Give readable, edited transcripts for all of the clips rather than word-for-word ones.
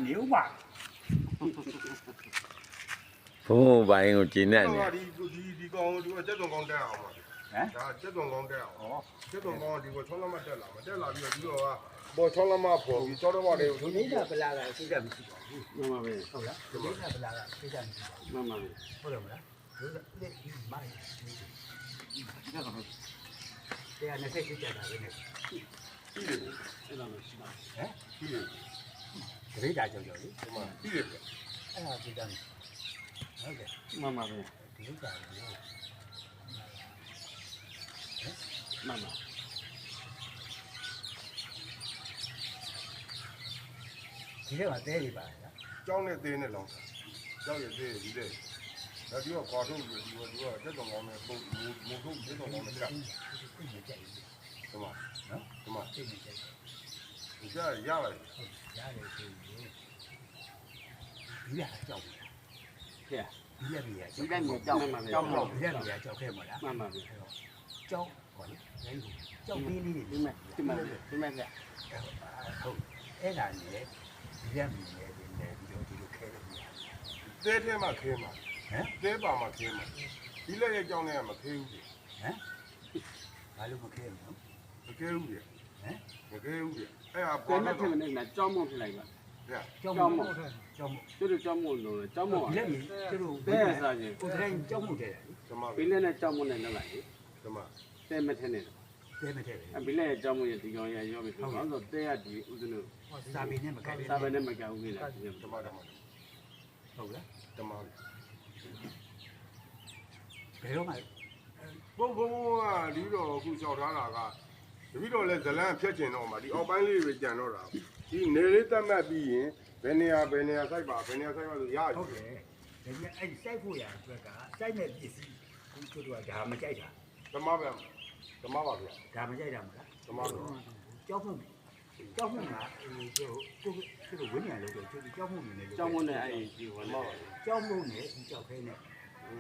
牛吧？ ဘုံဘိုင်းကိုကျင်းနေတယ် ဒီကောင်ဒီကတက်သွန်ကောင်တက်အောင်ပါ 哎， ဒါတက်သွန်ကောင်တက်အောင် 哦， တက်သွန်ကောင်ဒီကချောင်းလမတက်လာမတက်လာပြီးတော့ပေါ်ချောင်းလမပေါ်ပြီးစောတော့ပါတယ် 你那不拉个，谁家没去过？ မှန်ပါပဲ 好了，你那不拉个，谁家没去过？ မှန်ပါပဲ 好了没啦？就是那妈的，对呀，那谁家的那个？ ပြီးတယ် အဲ့လိုမျိုးရှိပါ 哎， ပြီးတယ် 谁家叫叫的？ ဒီမှာပြီးတယ် 哎呀，谁家？好的， မှန်ပါပဲ 谁家的？ မှန်ပါ ဒီထဲမှာတဲနေပါလား ကျောင်းနဲ့သေးနဲ့လောင်းကျောင်းရဲ့သေးဒီလေဒါဒီကကွာထုတ်ပြီးဒီကတက်သွန်ကောင်နဲ့ပုံမုံထုတ်တက်သွန်ကောင်နဲ့တက် သိနေကြတယ် ဒီမှာ နော် ဒီမှာ သိနေကြတယ် ဒီကရပါတယ် ဟုတ်ရတယ်ဆိုရင်ဒီရကြောက် ဖေ ဒီရပြရ ဒီတိုင်းမျိုးကြောက်မှန်ပါပဲ ကြောက်တော့ဒီရပြရကြောက်ခဲ့မလား မှန်ပါပဲ ကြောက်ပါလေကြောက်သေးလေးတွေ ဒီမဲ့ဒီမဲ့ဒီမဲ့က ဟုတ်အဲ့ဒါနဲ့ဒီရမြင်နေတယ်ပြီးတော့ဒီလိုခဲတယ် သေးထဲမှာခင်းမှာ ဟမ် သေးပါမှာခင်းမှာဒီလက်ရဲ့ကျောင်းနဲ့မခင်းဘူး ဟမ်ဘာလို့မခဲမလဲ မခင်းဘူး ဟမ် မခင်းဘူးအဲ့ဒါ ပေါ် ပေါ် နေ တော့ တယ်နဲ့ကြောက်မုံဖြစ်လိုက်ပါ ကြောက်မကြောက်မ သူတို့ကြောက်မုံလို့ကြောက်မုံ ဒီလက်မြင်သူတို့ တဲရစားခြင်း ကိုယ်တိုင်ကြောက်မှုတဲ့ ဓမ္မ ဘီလက်နဲ့ကြောက်မုံနဲ့လောက်လိုက် ဓမ္မ တဲမထင်းနေတယ် တဲမတဲ့ပဲ အဘီလက်ရဲ့ကြောက်မုံရဲ့ဒီကောင်ရဲ့ရောပြီဆိုတော့တဲရဒီဥစဉ်လို့ စာပေနဲ့မကဲ စာပဲနဲ့မကြောက်ဘူးလေ ဓမ္မ ဟုတ်လား ဓမ္မ ဘယ်တော့မှ ဘုံကဒီတော့အခုလျှောက်ထားတာကတပည့်တော်လဲဇလန်းဖြတ်ကျင်တော့မှာဒီအောက်ပိုင်းလေးပဲကြံတော့တာဒီနေလေးတတ်မှတ်ပြီးရင်ဘယ်နေရာစိုက်ပါဘယ်နေရာစိုက်ပါဆိုရ ဟုတ် ပြီ တယ်ဒါကြီးအဲ့စိုက်ဖို့ရအတွက်ကစိုက်မဲ့ပစ္စည်းကိုတို့ကဒါမကြိုက်တာ ဓမ္မပဲဓမ္မပါဗျာ ဒါမကြိုက်တာမလား ဓမ္မပဲ ကြောက်မှုကြောက်မှုကကိုဝင်းညာလို့တော့ကြောက်မှုနေလို့ ကြောက်မုံနဲ့အဲ့ဒီဝင် ဓမ္မ တော့ ပါ ကြောက်မှုနဲ့ဒီကြောက်ခဲနဲ့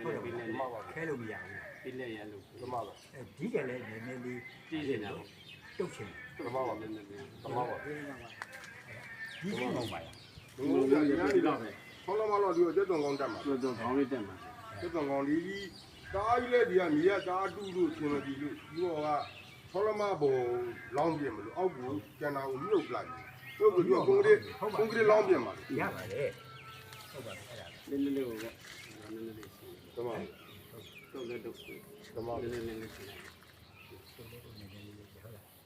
ဟုတ်တယ်ဘီလက် ဓမ္မပါ ခဲလို့မရဘူး ဘီလက်ရလို့ ဓမ္မပါ အဲဒီကလည်းနည်းနည်းလေး ကြည့်နေတာ တုတ်ချင် ဓမ္မပါ နည်းနည်း ဓမ္မပါ ဒီလိုမဟုတ်ပါဘူး ဘုံကညာနေတော့ဆောင်းလမတော့ဒီတက်သွန်ကောင်းတက်မှာ တော်တော်ခေါင်းလေးတက်မှာ တက်သွန်ကောင်းဒီကားကြီးလက်ဒီကမြေကကားတူးလို့ရှင်မကြည့်လို့ဒီတော့ကဆောင်းလမဘုံလောင်းပြင်မလို့အောက်ကိုကျန်တာကိုမြုပ်လိုက်တို့ကဒီကွန်ကရစ်လောင်းပြင်ပါ ရပါတယ်ဟုတ်ပါတယ်အဲ့ဒါ နည်းနည်းလေးကိုနည်းနည်းလေး ဓမ္မ တော့လည်းတော့ ဓမ္မ နည်းနည်းလေး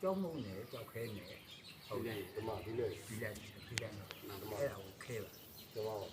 ကြောက်မှုနဲ့ကြောက်ခဲနဲ့ ဟုတ်တယ် ဓမ္မဒီလေ ဒီလိုက်ဒီလိုက်တော့အဲ့ဒါကိုခဲပါ ဓမ္မပါ